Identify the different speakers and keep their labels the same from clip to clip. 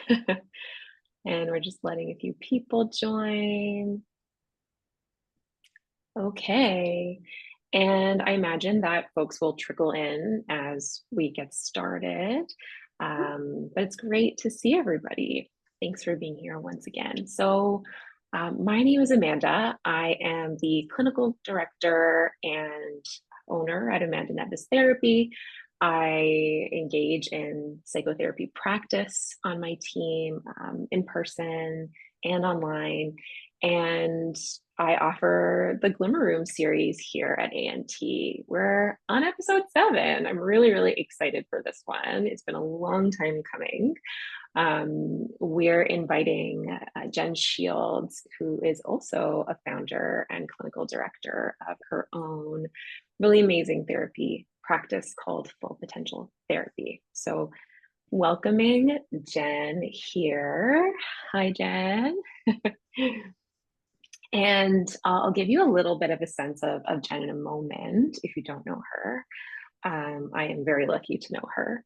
Speaker 1: And we're just letting a few people join. Okay. And I imagine that folks will trickle in as we get started. But it's great to see everybody. Thanks for being here once again. My name is Amanda. I am the clinical director and owner at Amanda Neves Therapy. I engage in psychotherapy practice on my team, in person and online. And I offer the Glimmer Room series here at ANT. We're on episode 7. I'm really, really excited for this one. It's been a long time coming. We're inviting Jen Shields, who is also a founder and clinical director of her own really amazing therapy practice called Full Potential Therapy. So welcoming Jen here. Hi, Jen. And I'll give you a little bit of a sense of Jen in a moment if you don't know her. I am very lucky to know her.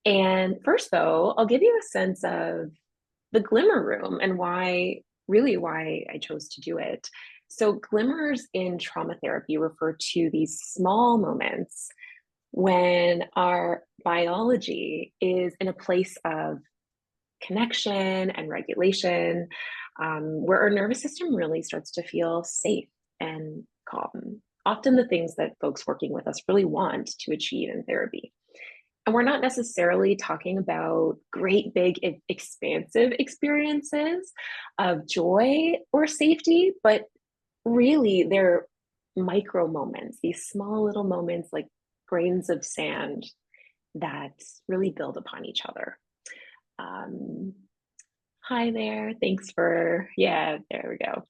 Speaker 1: And first, though, I'll give you a sense of the Glimmer Room and why I chose to do it. So, glimmers in trauma therapy refer to these small moments when our biology is in a place of connection and regulation, where our nervous system really starts to feel safe and calm. Often the things that folks working with us really want to achieve in therapy. And we're not necessarily talking about great, big, expansive experiences of joy or safety, but really they're micro moments, these small little moments like grains of sand that really build upon each other. Hi there. Thanks for, yeah, there we go.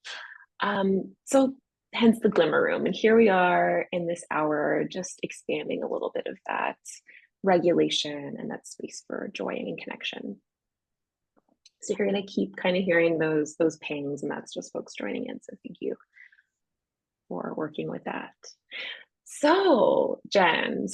Speaker 1: So hence the Glimmer Room. And here we are in this hour, just expanding a little bit of that regulation and that space for joy and connection. So you're going to keep kind of hearing those pings, and that's just folks joining in. So thank you for working with that. So Jen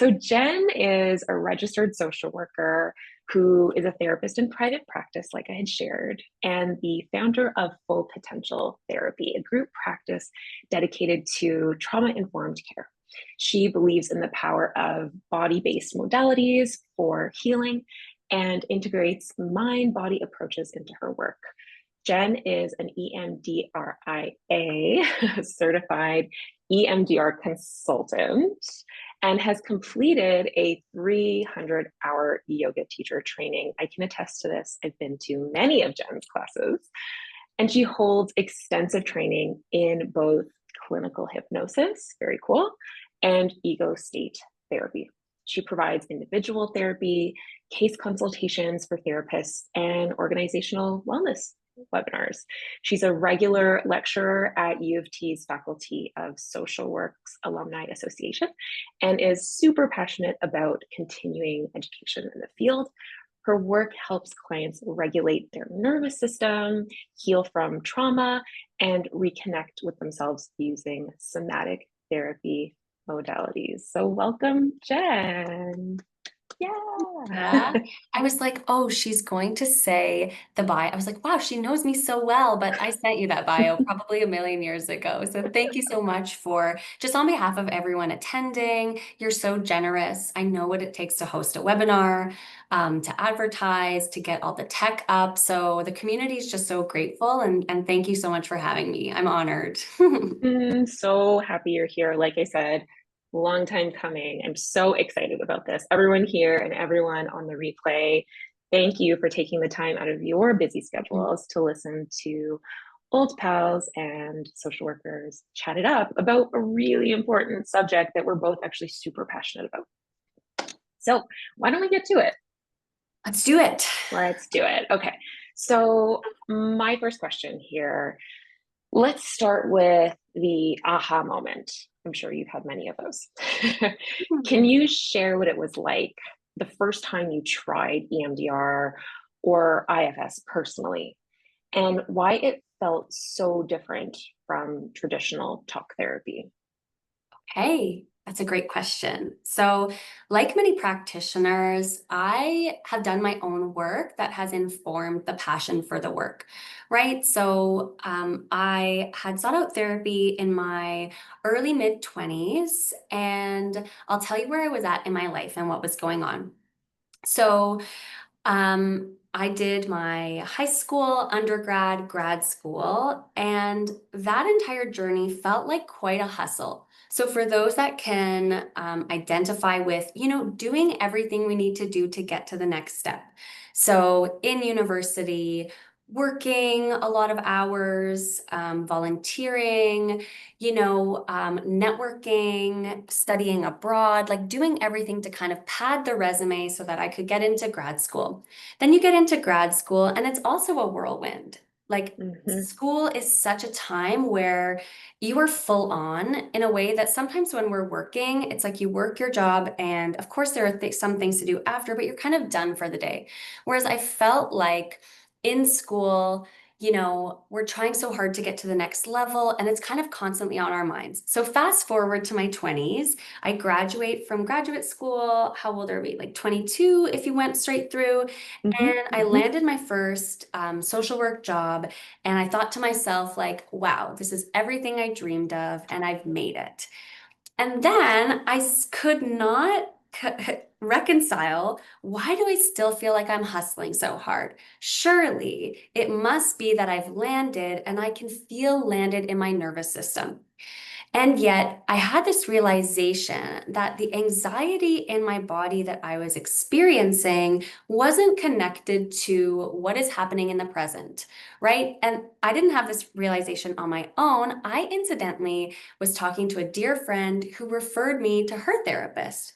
Speaker 1: is a registered social worker who is a therapist in private practice, like I had shared, and the founder of Full Potential Therapy, a group practice dedicated to trauma-informed care. She believes in the power of body-based modalities for healing and integrates mind-body approaches into her work. Jen is an EMDRIA certified EMDR consultant and has completed a 300-hour yoga teacher training. I can attest to this. I've been to many of Jen's classes, and she holds extensive training in both clinical hypnosis, very cool, and ego state therapy. She provides individual therapy, case consultations for therapists, and organizational wellness webinars. She's a regular lecturer at U of T's Faculty of Social Work's Alumni Association and is super passionate about continuing education in the field. Her work helps clients regulate their nervous system, heal from trauma, and reconnect with themselves using somatic therapy modalities. So welcome, Jen.
Speaker 2: Yeah. I was like, oh, she's going to say the bio. I was like, wow, she knows me so well, but I sent you that bio probably a million years ago. So thank you so much for just on behalf of everyone attending. You're so generous. I know what it takes to host a webinar, to advertise, to get all the tech up. So the community is just so grateful. And thank you so much for having me. I'm honored.
Speaker 1: So happy you're here. Like I said, long time coming. I'm so excited about this. Everyone here and everyone on the replay, thank you for taking the time out of your busy schedules to listen to old pals and social workers chat it up about a really important subject that we're both actually super passionate about. So why don't we get to it?
Speaker 2: Let's do it.
Speaker 1: Let's do it. Okay. So my first question here, let's start with the aha moment. I'm sure you've had many of those. Can you share what it was like the first time you tried EMDR or IFS personally, and why it felt so different from traditional talk therapy?
Speaker 2: Hey, That's a great question. So, like many practitioners, I have done my own work that has informed the passion for the work, right? So, I had sought out therapy in my early mid 20s, and I'll tell you where I was at in my life and what was going on. So, I did my high school, undergrad, grad school, and that entire journey felt like quite a hustle. So for those that can identify with, doing everything we need to do to get to the next step. So in university, working a lot of hours, volunteering, networking, studying abroad, like doing everything to kind of pad the resume so that I could get into grad school. Then you get into grad school, and it's also a whirlwind. Like,
Speaker 1: Mm-hmm.
Speaker 2: school is such a time where you are full on in a way that sometimes when we're working, it's like you work your job, and of course, there are some things to do after, but you're kind of done for the day. Whereas I felt like in school, we're trying so hard to get to the next level, and it's kind of constantly on our minds. So, fast forward to my 20s, I graduate from graduate school. How old are we? Like 22 if you went straight through.
Speaker 1: Mm-hmm.
Speaker 2: And I
Speaker 1: Mm-hmm.
Speaker 2: landed my first social work job. And I thought to myself, like, wow, this is everything I dreamed of, and I've made it. And then could not reconcile, why do I still feel like I'm hustling so hard? Surely it must be that I've landed and I can feel landed in my nervous system. And yet, I had this realization that the anxiety in my body that I was experiencing wasn't connected to what is happening in the present, right? And I didn't have this realization on my own. I incidentally was talking to a dear friend who referred me to her therapist,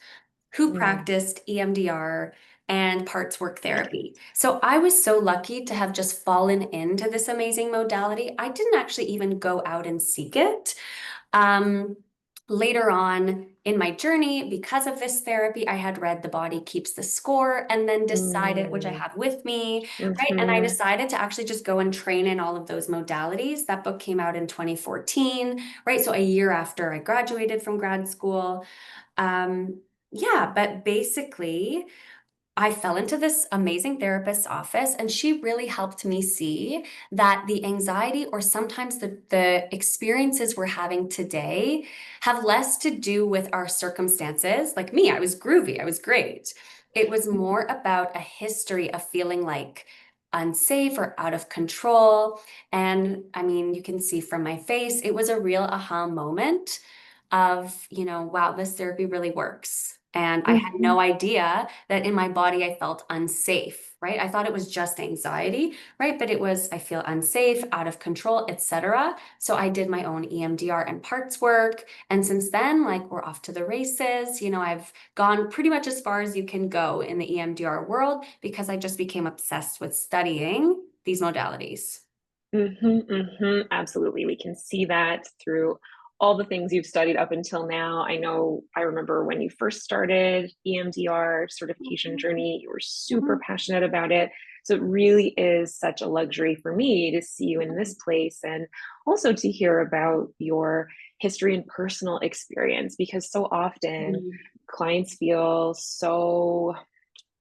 Speaker 2: who
Speaker 1: Mm.
Speaker 2: practiced EMDR and parts work therapy. So I was so lucky to have just fallen into this amazing modality. I didn't actually even go out and seek it. Um, Later on in my journey, because of this therapy, I had read The Body Keeps the Score and then decided, which I
Speaker 1: Mm.
Speaker 2: have with me, right? And I
Speaker 1: Mm-hmm.
Speaker 2: decided to actually just go and train in all of those modalities. That book came out in 2014, right? So a year after I graduated from grad school. Yeah, but basically, I fell into this amazing therapist's office, and she really helped me see that the anxiety or sometimes the experiences we're having today have less to do with our circumstances. Like me, I was groovy, I was great. It was more about a history of feeling like unsafe or out of control. And I mean, you can see from my face, it was a real aha moment of, wow, this therapy really works. And I had
Speaker 1: Mm-hmm.
Speaker 2: no idea that in my body I felt unsafe, right? I thought it was just anxiety, right? But it was, I feel unsafe, out of control, etc. So I did my own EMDR and parts work. And since then, like, we're off to the races. I've gone pretty much as far as you can go in the EMDR world because I just became obsessed with studying these modalities.
Speaker 1: Mm-hmm, mm-hmm. Absolutely. We can see that through all the things you've studied up until now. I remember when you first started EMDR certification journey, you were super
Speaker 2: Mhm.
Speaker 1: passionate about it. So it really is such a luxury for me to see you in this place and also to hear about your history and personal experience because so often
Speaker 2: Mhm.
Speaker 1: clients feel so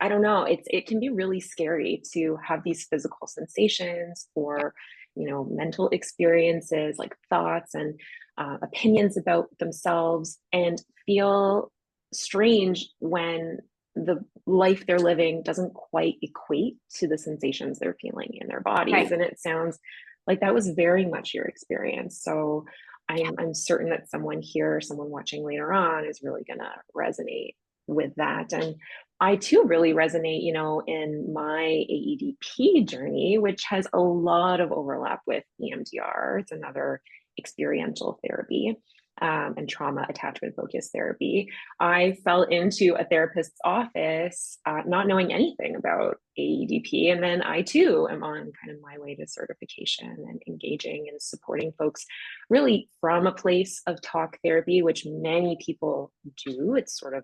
Speaker 1: I don't know. It can be really scary to have these physical sensations or, mental experiences like thoughts and opinions about themselves and feel strange when the life they're living doesn't quite equate to the sensations they're feeling in their bodies.
Speaker 2: Right.
Speaker 1: And it sounds like that was very much your experience. So I'm certain that someone here, someone watching later on, is really going to resonate with that. And I too really resonate, in my AEDP journey, which has a lot of overlap with EMDR. It's another experiential therapy and trauma attachment focused therapy. I fell into a therapist's office not knowing anything about AEDP. And then I too am on kind of my way to certification and engaging and supporting folks really from a place of talk therapy, which many people do. It's sort of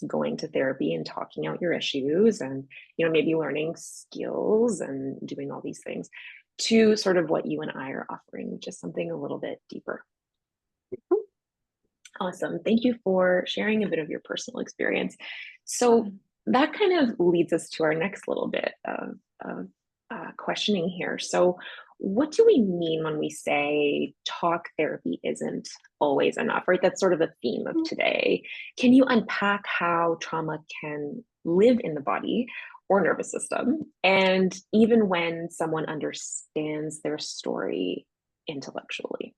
Speaker 1: going to therapy and talking out your issues and maybe learning skills and doing all these things to sort of what you and I are offering, which is something a little bit deeper. Awesome. Thank you for sharing a bit of your personal experience. So that kind of leads us to our next little bit of questioning here. So, what do we mean when we say talk therapy isn't always enough, right? That's sort of the theme of today. Can you unpack how trauma can live in the body or nervous system? And even when someone understands their story intellectually?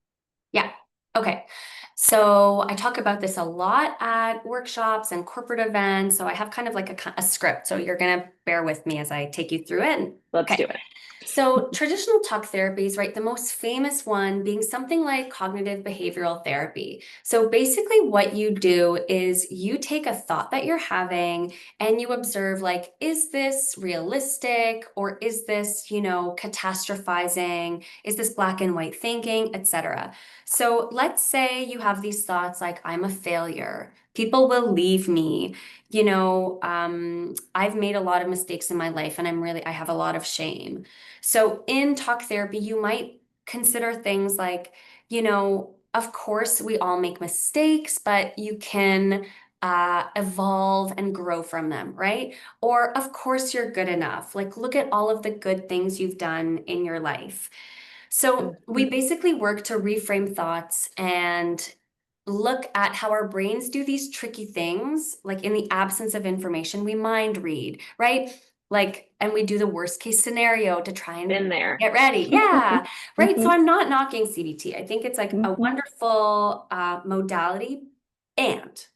Speaker 2: Yeah. Okay. So I talk about this a lot at workshops and corporate events. So I have kind of like a script. So you're going to bear with me as I take you through it.
Speaker 1: Let's do
Speaker 2: Okay.
Speaker 1: it.
Speaker 2: So traditional talk therapies, right? The most famous one being something like cognitive behavioral therapy. So basically what you do is you take a thought that you're having and you observe like, is this realistic or is this, catastrophizing? Is this black and white thinking, etc. So let's say you have these thoughts like, I'm a failure. People will leave me. I've made a lot of mistakes in my life and I have a lot of shame. So in talk therapy, you might consider things like, of course, we all make mistakes, but you can evolve and grow from them, right? Or, of course, you're good enough. Like, look at all of the good things you've done in your life. So we
Speaker 1: Mhm.
Speaker 2: basically work to reframe thoughts and look at how our brains do these tricky things, like in the absence of information, we mind read, right? Like, and we do the worst case scenario to try and
Speaker 1: Been there.
Speaker 2: get ready. Yeah, right. So
Speaker 1: Mhm,
Speaker 2: I'm not knocking CBT. I think it's like a
Speaker 1: mhm,
Speaker 2: wonderful modality. And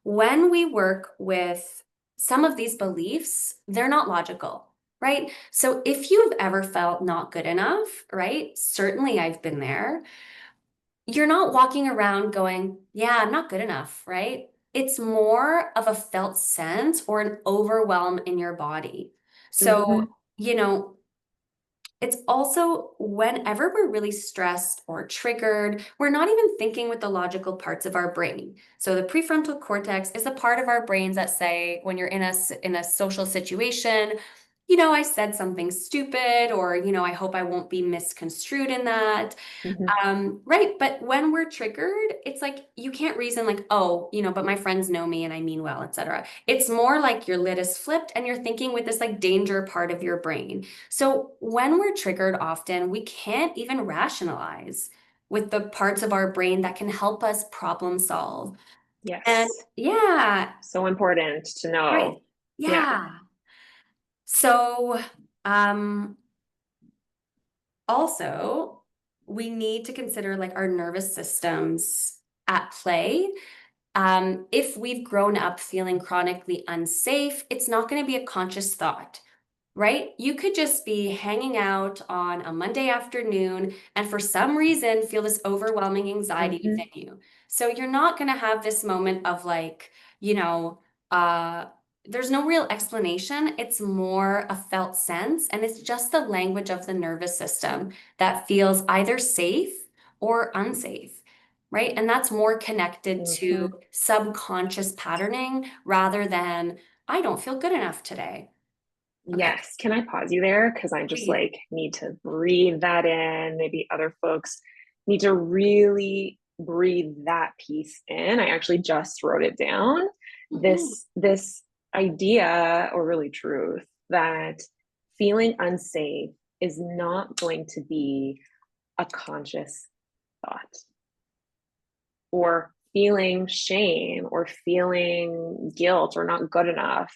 Speaker 2: when we work with some of these beliefs, they're not logical, right? So if you've ever felt not good enough, right? Certainly I've been there. You're not walking around going, yeah, I'm not good enough, right? It's more of a felt sense or an overwhelm in your body. So,
Speaker 1: mhm,
Speaker 2: you know, it's also whenever we're really stressed or triggered, we're not even thinking with the logical parts of our brain. So the prefrontal cortex is a part of our brains that say when you're in a social situation, I said something stupid or, I hope I won't be misconstrued in that.
Speaker 1: mhm.
Speaker 2: Right. But when we're triggered, it's like you can't reason like, oh, but my friends know me and I mean well, etc. It's more like your lid is flipped and you're thinking with this like danger part of your brain. So when we're triggered often, we can't even rationalize with the parts of our brain that can help us problem solve. And
Speaker 1: Yes.
Speaker 2: yeah,
Speaker 1: So important to
Speaker 2: right.
Speaker 1: know. Yeah.
Speaker 2: Yeah. So um also, we need to consider like our nervous systems at play. If we've grown up feeling chronically unsafe, it's not going to be a conscious thought, right? You could just be hanging out on a Monday afternoon and for some reason feel this overwhelming anxiety
Speaker 1: Mhm,
Speaker 2: within you. So you're not going to have this moment of like, you know, uh, there's no real explanation. It's more a felt sense, and it's just the language of the nervous system that feels either safe or unsafe, right? And that's more connected to
Speaker 1: mhm.
Speaker 2: subconscious patterning rather than, I don't feel good enough today. Okay,
Speaker 1: Yes. Can I pause you there? Because I just
Speaker 2: please.
Speaker 1: like need to breathe that in. Maybe other folks need to really breathe that piece in. I actually just wrote it down.
Speaker 2: Mhm.
Speaker 1: This idea, or really truth, that feeling unsafe is not going to be a conscious thought, or feeling shame or feeling guilt or not good enough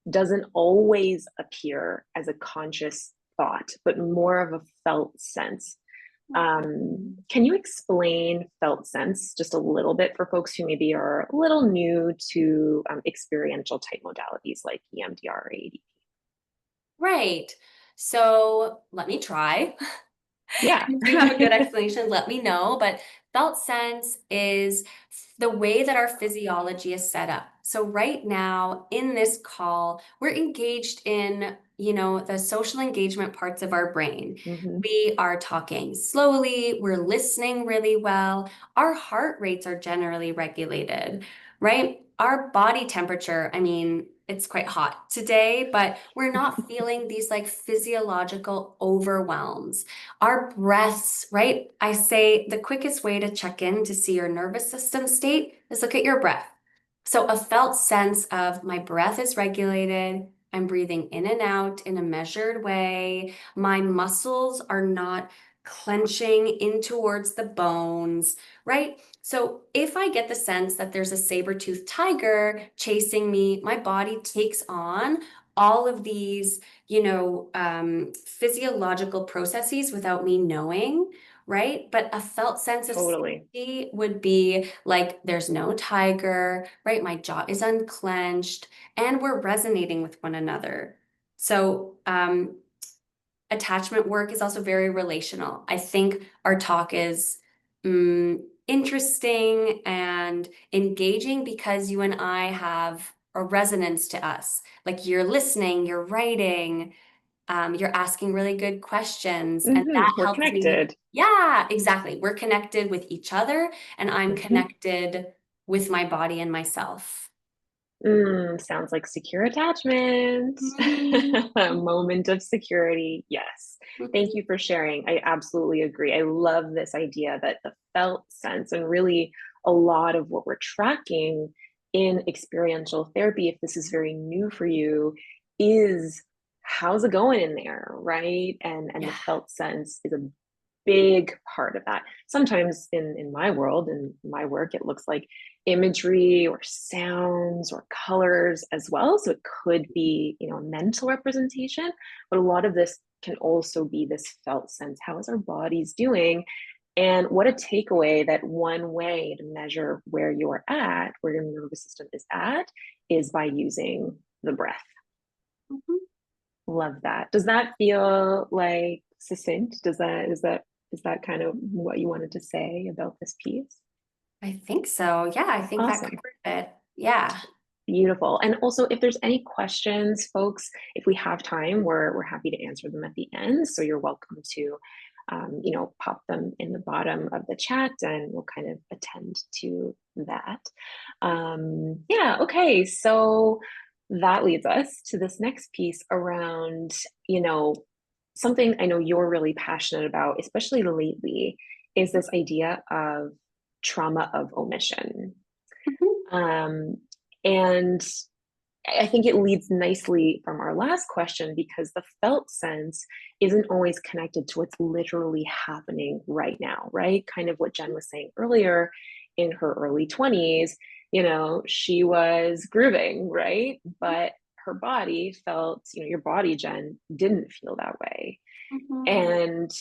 Speaker 1: doesn't always appear as a conscious thought, but more of a felt sense. Can you explain felt sense just a little bit for folks who maybe are a little new to experiential type modalities like EMDR or AEDP?
Speaker 2: Right. So let me try.
Speaker 1: Yeah.
Speaker 2: If you have a good explanation, let me know. But felt sense is the way that our physiology is set up. So right now in this call, we're engaged in, the social engagement parts of our brain.
Speaker 1: Hmm.
Speaker 2: We are talking slowly, we're listening really well. Our heart rates are generally regulated, right? our body temperature, I mean, it's quite hot today, but we're not feeling these like physiological overwhelms. Our breaths, right? I say the quickest way to check in to see your nervous system state is look at your breath. So a felt sense of my breath is regulated. I'm breathing in and out in a measured way. My muscles are not clenching in towards the bones, right? So if I get the sense that there's a saber-toothed tiger chasing me, my body takes on all of these, physiological processes without me knowing, right? But a felt sense of
Speaker 1: Totally.
Speaker 2: safety would be like there's no tiger, right? My jaw is unclenched and we're resonating with one another. So, attachment work is also very relational. I think our talk is interesting and engaging because you and I have a resonance to us. Like you're listening, you're writing, you're asking really good questions, and that
Speaker 1: We're
Speaker 2: helps me.
Speaker 1: connected.
Speaker 2: Yeah, exactly. We're connected with each other, and I'm
Speaker 1: Mhm.
Speaker 2: connected with my body and myself.
Speaker 1: Sounds like secure attachment.
Speaker 2: Mm.
Speaker 1: A moment of security. Yes. Thank you for sharing. I absolutely agree. I love this idea that the felt sense, and really a lot of what we're tracking in experiential therapy, if this is very new for you, is how's it going in there, right? And
Speaker 2: Yeah.
Speaker 1: the felt sense is a big part of that. Sometimes in my world, in my work, it looks like imagery or sounds or colors as well. So it could be, a mental representation, but a lot of this can also be this felt sense. How is our bodies doing? And what a takeaway that one way to measure where you're at, where your nervous system is by using the breath.
Speaker 2: Mhm.
Speaker 1: Love that. Does that feel like succinct? Is that kind of what you wanted to say about this piece?
Speaker 2: I think so. Yeah, I think that
Speaker 1: Awesome.
Speaker 2: covered it. Yeah.
Speaker 1: Beautiful. And also, if there's any questions, folks, if we have time, we're happy to answer them at the end. So you're welcome to, pop them in the bottom of the chat, and we'll kind of attend to that. Yeah. Okay. So that leads us to this next piece around, something I know you're really passionate about, especially lately, is this idea of trauma of omission.
Speaker 2: Mhm.
Speaker 1: Um, and I think it leads nicely from our last question, because the felt sense isn't always connected to what's literally happening right now, right? Kind of what Jen was saying earlier, in her early 20s, she was grooving, right? But her body felt, your body, Jen, didn't feel that way.
Speaker 2: Mhm.
Speaker 1: And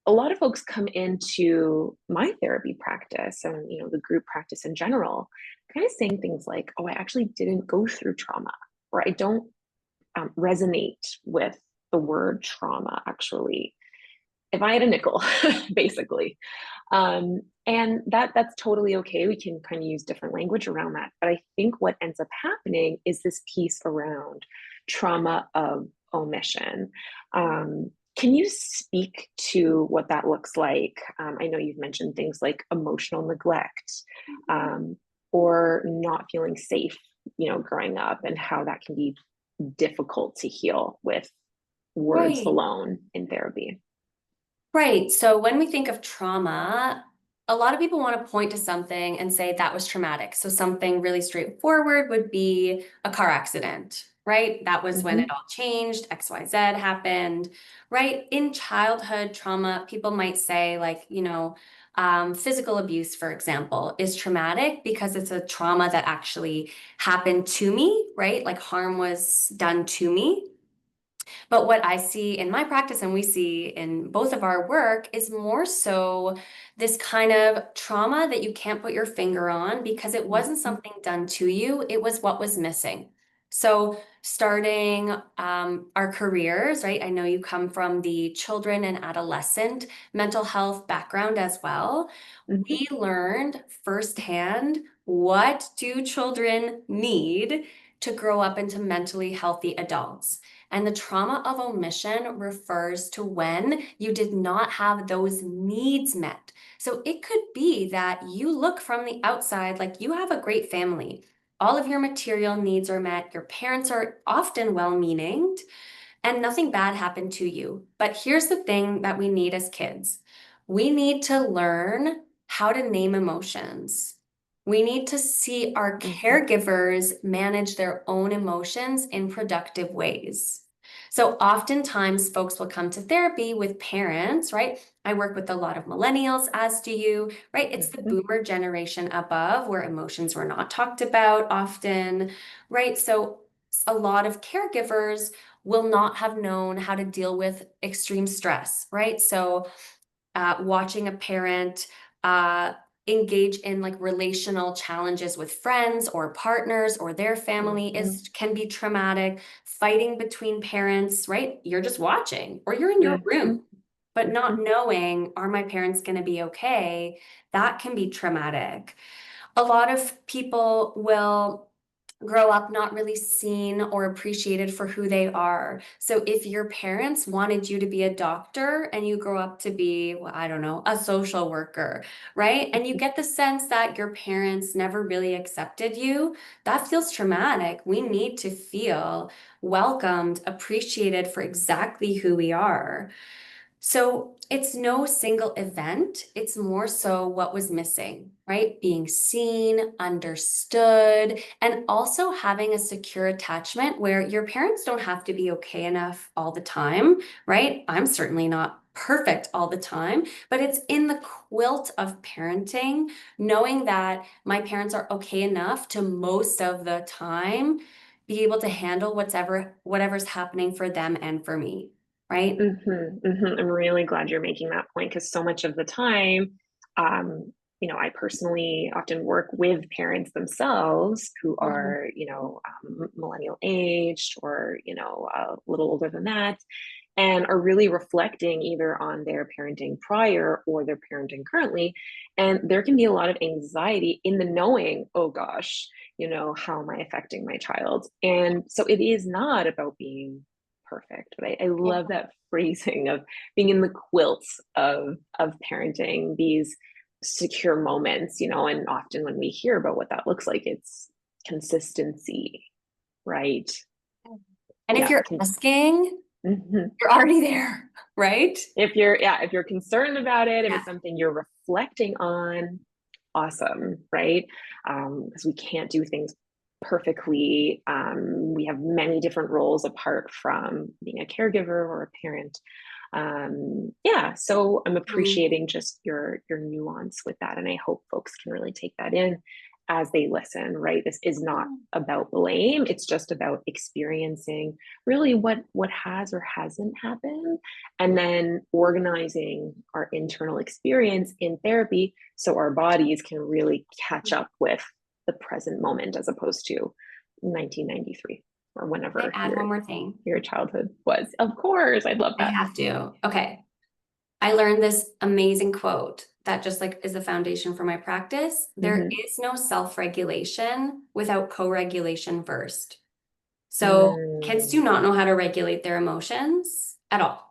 Speaker 1: a lot of folks come into my therapy practice, and the group practice in general, kind of saying things like, oh, I actually didn't go through trauma, or I don't resonate with the word trauma, actually, if I had a nickel. Basically. And that's totally okay. We can kind of use different language around that, but I think what ends up happening is this piece around trauma of omission. Can you speak to what that looks like? I know you've mentioned things like emotional neglect, um, or not feeling safe, growing up, and how that can be difficult to heal with words
Speaker 2: Right.
Speaker 1: alone in therapy.
Speaker 2: Right. So when we think of trauma, a lot of people want to point to something and say that was traumatic. So something really straightforward would be a car accident, right? That was when it
Speaker 1: Hmm.
Speaker 2: all changed, XYZ happened, right? In childhood trauma, people might say, like, physical abuse, for example, is traumatic because it's a trauma that actually happened to me, right? Like harm was done to me. But what I see in my practice and we see in both of our work is more so this kind of trauma that you can't put your finger on because it wasn't
Speaker 1: Hmm.
Speaker 2: something done to you, it was what was missing. So, starting our careers, right? I know you come from the children and adolescent mental health background as well.
Speaker 1: Hmm.
Speaker 2: We learned firsthand what do children need to grow up into mentally healthy adults. And the trauma of omission refers to when you did not have those needs met. So it could be that you look from the outside like you have a great family. All of your material needs are met. Your parents are often well-meaning and nothing bad happened to you. But here's the thing that we need as kids. We need to learn how to name emotions. We need to see our
Speaker 1: Mhm.
Speaker 2: caregivers manage their own emotions in productive ways. So oftentimes folks will come to therapy with parents, right? I work with a lot of millennials, as do you, right? It's the
Speaker 1: Mhm.
Speaker 2: boomer generation above where emotions were not talked about often, right? So a lot of caregivers will not have known how to deal with extreme stress, right? So watching a parent uh, engage in like relational challenges with friends or partners or their family
Speaker 1: Mhm.
Speaker 2: can be traumatic. Fighting between parents, right? You're just watching or you're in your room,
Speaker 1: Mhm.
Speaker 2: but not
Speaker 1: Mhm.
Speaker 2: knowing, are my parents going to be okay? That can be traumatic. A lot of people will grow up not really seen or appreciated for who they are. So if your parents wanted you to be a doctor and you grow up to be, well, I don't know, a social worker, right? And you get the sense that your parents never really accepted you, that feels traumatic. We need to feel welcomed, appreciated for exactly who we are. So it's no single event, it's more so what was missing, right? Being seen, understood, and also having a secure attachment where your parents don't have to be okay enough all the time, right? I'm certainly not perfect all the time, but it's in the quilt of parenting, knowing that my parents are okay enough to most of the time be able to handle whatever's happening for them and for me, right?
Speaker 1: Mhm. Mhm. I'm really glad you're making that point because so much of the time, um, I personally often work with parents themselves who
Speaker 2: Mhm.
Speaker 1: are, millennial aged or, a little older than that, and are really reflecting either on their parenting prior or their parenting currently. And there can be a lot of anxiety in the knowing, oh gosh, how am I affecting my child? And so it is not about being perfect. But I
Speaker 2: Yeah.
Speaker 1: love that phrasing of being in the quilts of parenting, these secure moments, and often when we hear about what that looks like, it's consistency, right?
Speaker 2: And if
Speaker 1: Yeah.
Speaker 2: you're asking,
Speaker 1: Mhm.
Speaker 2: you're already there, right?
Speaker 1: If you're concerned about it, if
Speaker 2: Yeah.
Speaker 1: it's something you're reflecting on, awesome, right? Because we can't do things perfectly. We have many different roles apart from being a caregiver or a parent. Yeah, so I'm
Speaker 2: Mm.
Speaker 1: appreciating just your nuance with that, and I hope folks can really take that in as they listen, right? This is not about blame, it's just about experiencing really what has or hasn't happened, and then organizing our internal experience in therapy so our bodies can really catch up with the present moment as opposed to 1993 or
Speaker 2: Can I
Speaker 1: whenever
Speaker 2: add one more thing?
Speaker 1: your childhood was. Of course, I love
Speaker 2: I
Speaker 1: that.
Speaker 2: have to. Okay. I learned this amazing quote that just like is the foundation for my practice. There
Speaker 1: Mhm.
Speaker 2: is no self-regulation without co-regulation first. So kids do
Speaker 1: Mm.
Speaker 2: not know how to regulate their emotions at all.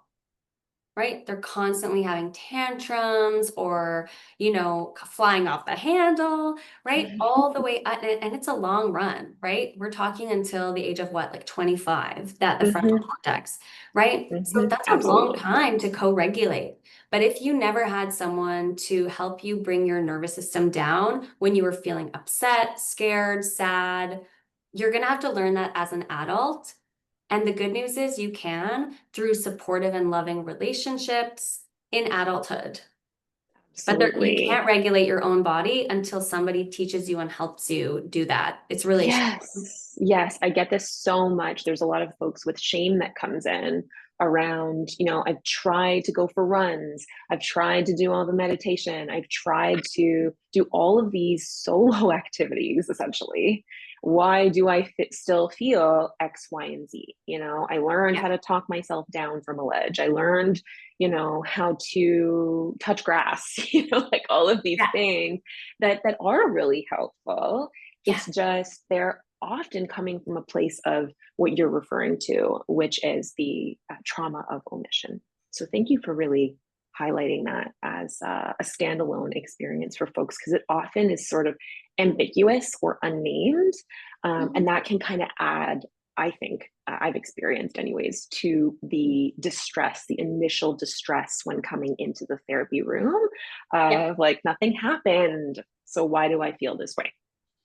Speaker 2: Right? They're constantly having tantrums or, flying off the handle, right? All the way up, and it's a long run, right? We're talking until the age of what, like 25, that the frontal
Speaker 1: Mhm.
Speaker 2: cortex, right? So
Speaker 1: Mhm.
Speaker 2: that's a long
Speaker 1: Absolutely.
Speaker 2: time to co-regulate. But if you never had someone to help you bring your nervous system down when you were feeling upset, scared, sad, you're going to have to learn that as an adult. And the good news is you can through supportive and loving relationships in adulthood. But you
Speaker 1: Absolutely.
Speaker 2: can't regulate your own body until somebody teaches you and helps you do that. It's relational.
Speaker 1: Yes. Yes, I get this so much. There's a lot of folks with shame that comes in around, I've tried to go for runs. I've tried to do all the meditation. I've tried to do all of these solo activities, essentially. Why do I still feel X, Y, and Z? I learned
Speaker 2: Yeah.
Speaker 1: how to talk myself down from a ledge. I learned, how to touch grass, like all of these
Speaker 2: Yeah.
Speaker 1: things that are really helpful.
Speaker 2: Yeah.
Speaker 1: It's just they're often coming from a place of what you're referring to, which is the trauma of omission. So thank you for really highlighting that as a standalone experience for folks, because it often is sort of ambiguous or unnamed. And that can kind of add, I think, I've experienced anyways, to the distress, the initial distress when coming into the therapy room of like, nothing happened. So why do I feel this way?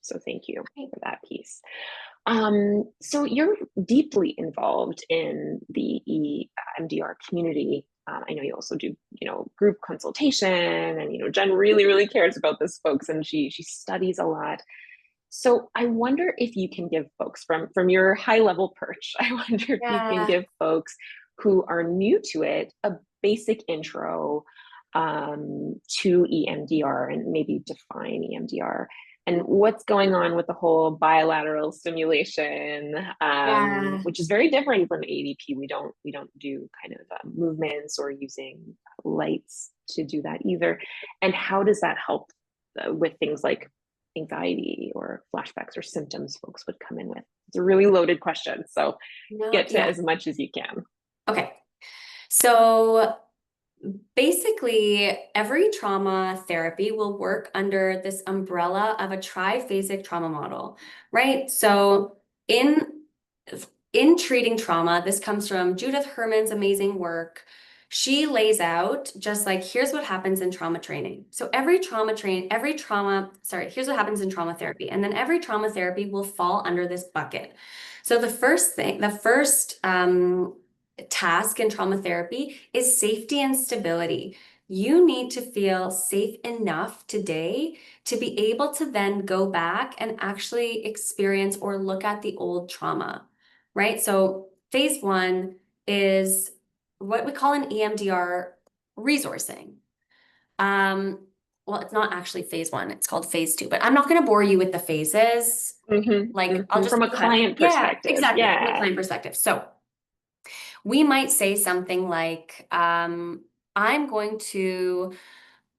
Speaker 1: So thank you for that piece. So you're deeply involved in the EMDR community. I know you also do, group consultation, and Jen really, really cares about this, folks, and she studies a lot. So I wonder if you can give folks from your high level perch, I wonder if you can give folks who are new to it a basic intro to EMDR and maybe define EMDR and what's going on with the whole bilateral stimulation, which is very different from AEDP. We don't do kind of movements or using lights to do that either. And how does that help with things like anxiety or flashbacks or symptoms folks would come in with? It's a really loaded question, so get to as much as you can.
Speaker 2: Okay, so basically, every trauma therapy will work under this umbrella of a triphasic trauma model, right? So in treating trauma, this comes from Judith Herman's amazing work. She lays out just like, here's what happens in trauma training. So here's what happens in trauma therapy. And then every trauma therapy will fall under this bucket. So the first task in trauma therapy is safety and stability. You need to feel safe enough today to be able to then go back and actually experience or look at the old trauma, right? So phase one is what we call an EMDR resourcing. Well, it's not actually phase one, it's called phase two, but I'm not going to bore you with the phases. I'll just
Speaker 1: from a client perspective.
Speaker 2: Exactly. From a client perspective. So we might say something like, I'm going to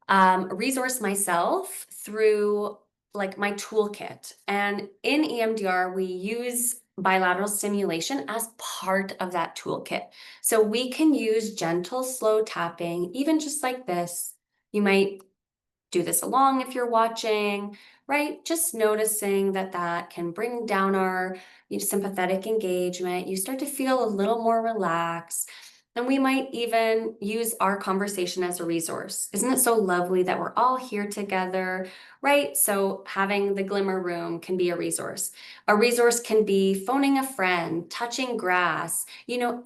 Speaker 2: resource myself through like my toolkit. And in EMDR, we use bilateral stimulation as part of that toolkit. So we can use gentle, slow tapping, even just like this. You might do this along if you're watching, right? Just noticing that can bring down our sympathetic engagement. You start to feel a little more relaxed. And we might even use our conversation as a resource. Isn't it so lovely that we're all here together, right? So having the glimmer room can be a resource. A resource can be phoning a friend, touching grass,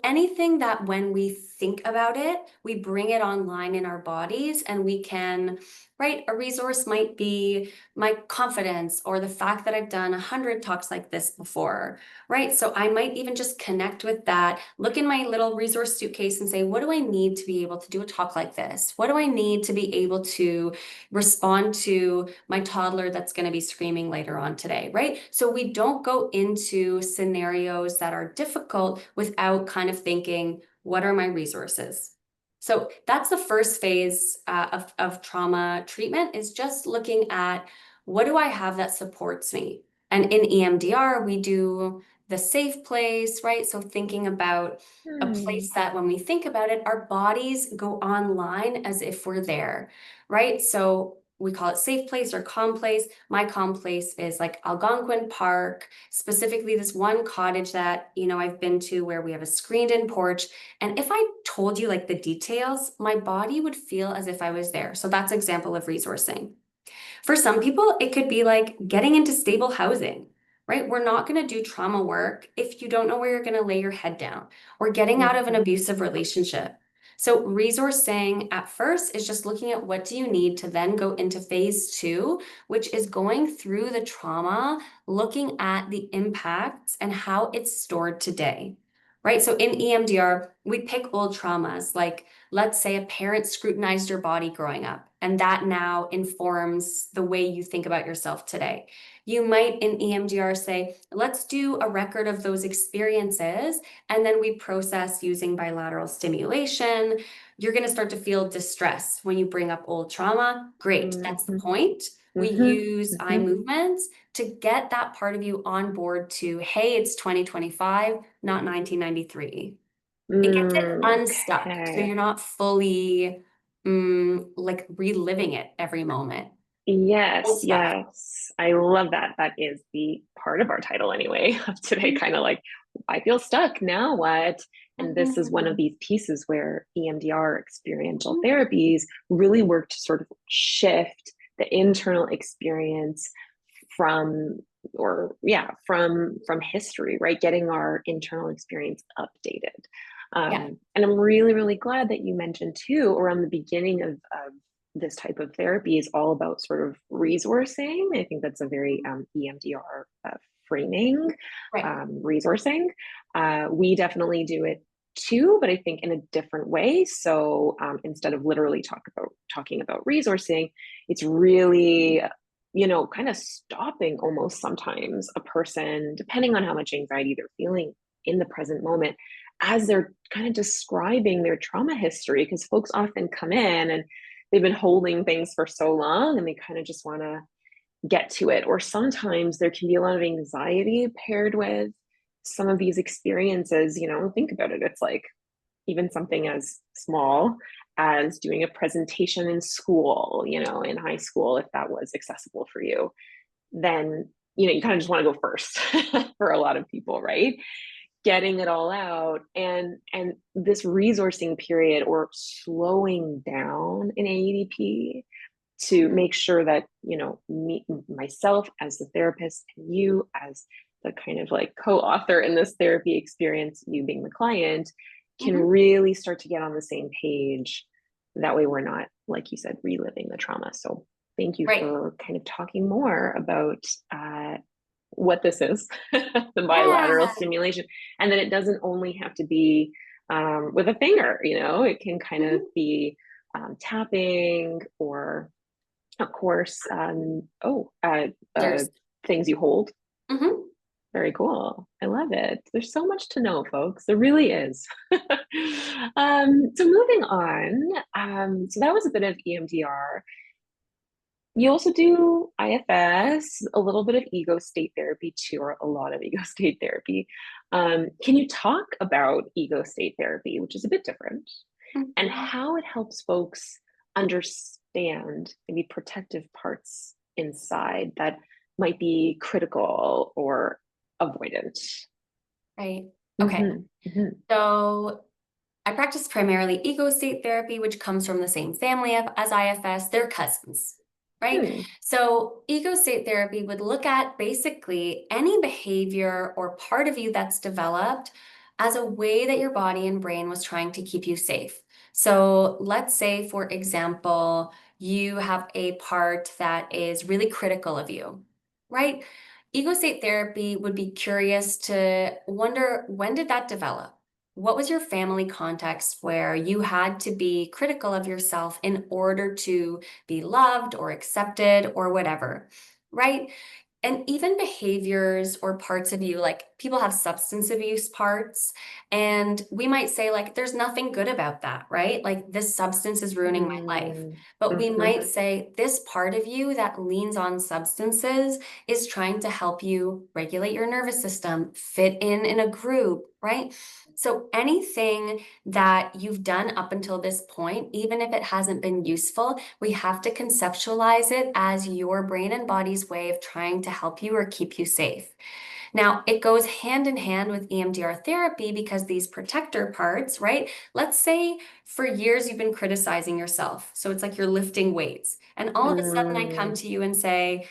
Speaker 2: anything that when we think about it, we bring it online in our bodies and we can, right? A resource might be my confidence or the fact that I've done 100 talks like this before, right? So I might even just connect with that, look in my little resource suitcase and say, what do I need to be able to do a talk like this? What do I need to be able to respond to my toddler that's going to be screaming later on today, right? So we don't go into scenarios that are difficult without kind of thinking, what are my resources? So that's the first phase of trauma treatment, is just looking at, what do I have that supports me? And in EMDR, we do the safe place, right? So thinking about a place that when we think about it, our bodies go online as if we're there, right? So we call it safe place or calm place. My calm place is like Algonquin Park, specifically this one cottage that, I've been to where we have a screened in porch. And if I told you like the details, my body would feel as if I was there. So that's an example of resourcing. For some people, it could be like getting into stable housing, right? We're not going to do trauma work if you don't know where you're going to lay your head down, or getting out of an abusive relationship. So resourcing at first is just looking at what do you need to then go into phase two, which is going through the trauma, looking at the impacts and how it's stored today, right? So in EMDR, we pick old traumas, like let's say a parent scrutinized your body growing up, and that now informs the way you think about yourself today. You might in EMDR say, let's do a record of those experiences, and then we process using bilateral stimulation. You're going to start to feel distress when you bring up old trauma. Great, that's the point. We
Speaker 1: Mm-hmm.
Speaker 2: use eye
Speaker 1: Mm-hmm.
Speaker 2: movements to get that part of you on board to, hey, it's 2025, not 1993. It gets it unstuck, so
Speaker 1: Okay.
Speaker 2: you're not fully like reliving it every moment. Old
Speaker 1: Yes,
Speaker 2: stuff.
Speaker 1: yes. I love that. That is the part of our title anyway of today, kind of like, I feel stuck. Now what? And this is one of
Speaker 2: Mhm.
Speaker 1: these pieces where EMDR, experiential
Speaker 2: Mhm.
Speaker 1: therapies, really work to sort of shift the internal experience from from history, right? Getting our internal experience updated.
Speaker 2: Yeah.
Speaker 1: And I'm really, really glad that you mentioned too, around the beginning of this type of therapy is all about sort of resourcing. I think that's a very EMDR framing,
Speaker 2: Right.
Speaker 1: resourcing. We definitely do it too, but I think in a different way. So instead of literally talking about resourcing, it's really kind of stopping almost sometimes a person, depending on how much anxiety they're feeling in the present moment, as they're kind of describing their trauma history, because folks often come in and they've been holding things for so long and they kind of just want to get to it. Or sometimes there can be a lot of anxiety paired with some of these experiences. Think about it. It's like even something as small as doing a presentation in school, in high school, if that was accessible for you, then you kind of just want to go first for a lot of people, right? Getting it all out, and this resourcing period or slowing down in AEDP to
Speaker 2: Mhm.
Speaker 1: make sure that me, myself as the therapist, and you as the kind of like co-author in this therapy experience, you being the client, can
Speaker 2: Mhm.
Speaker 1: really start to get on the same page. That way we're not, like you said, reliving the trauma. So thank you
Speaker 2: Right.
Speaker 1: for kind of talking more about what this is, the bilateral
Speaker 2: Yeah.
Speaker 1: stimulation, and then it doesn't only have to be with a finger. It can kind of
Speaker 2: Mhm.
Speaker 1: be tapping, or of course,
Speaker 2: There's
Speaker 1: things you hold.
Speaker 2: mhm.
Speaker 1: Very cool. I love it. There's so much to know, folks. There really is. So moving on. So that was a bit of EMDR. You also do IFS, a little bit of ego state therapy too, or a lot of ego state therapy. Can you talk about ego state therapy, which is a bit different, and
Speaker 2: Mhm.
Speaker 1: how it helps folks understand maybe protective parts inside that might be critical or avoidant?
Speaker 2: Right. Okay.
Speaker 1: Mm-hmm. Mm-hmm.
Speaker 2: So I practice primarily ego state therapy, which comes from the same family as IFS. They're cousins, right?
Speaker 1: Hmm.
Speaker 2: So ego state therapy would look at basically any behavior or part of you that's developed as a way that your body and brain was trying to keep you safe. So let's say, for example, you have a part that is really critical of you, right? Ego state therapy would be curious to wonder, when did that develop? What was your family context where you had to be critical of yourself in order to be loved or accepted or whatever, right? And even behaviors or parts of you, like people have substance abuse parts, and we might say, like, there's nothing good about that, right? Like, this substance is ruining my life. But we
Speaker 1: Mm-hmm.
Speaker 2: might say, this part of you that leans on substances is trying to help you regulate your nervous system, fit in a group, right? So anything that you've done up until this point, even if it hasn't been useful, we have to conceptualize it as your brain and body's way of trying to help you or keep you safe. Now, it goes hand in hand with EMDR therapy because these protector parts, right? Let's say for years you've been criticizing yourself. So it's like you're lifting weights. And all of a sudden I come
Speaker 1: Mm-hmm.
Speaker 2: to you and say,